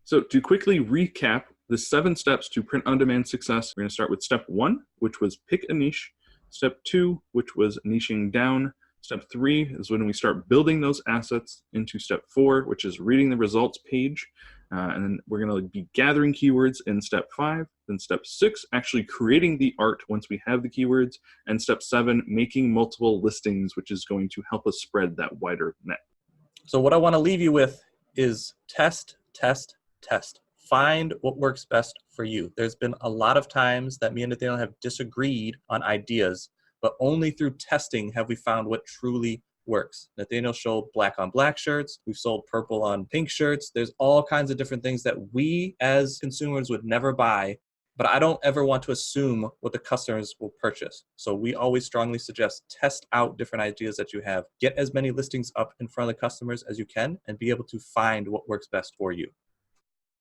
So to quickly recap the 7 steps to print-on-demand success, we're going to start with step 1, which was pick a niche. Step 2, which was niching down. Step 3 is when we start building those assets into step 4, which is reading the results page. And then we're going to be gathering keywords in step 5. Then step 6, actually creating the art once we have the keywords. And step 7, making multiple listings, which is going to help us spread that wider net. So what I want to leave you with is test, test, test. Find what works best for you. There's been a lot of times that me and Nathaniel have disagreed on ideas, but only through testing have we found what truly works. Nathaniel showed black on black shirts. We've sold purple on pink shirts. There's all kinds of different things that we as consumers would never buy, but I don't ever want to assume what the customers will purchase. So we always strongly suggest test out different ideas that you have. Get as many listings up in front of the customers as you can and be able to find what works best for you.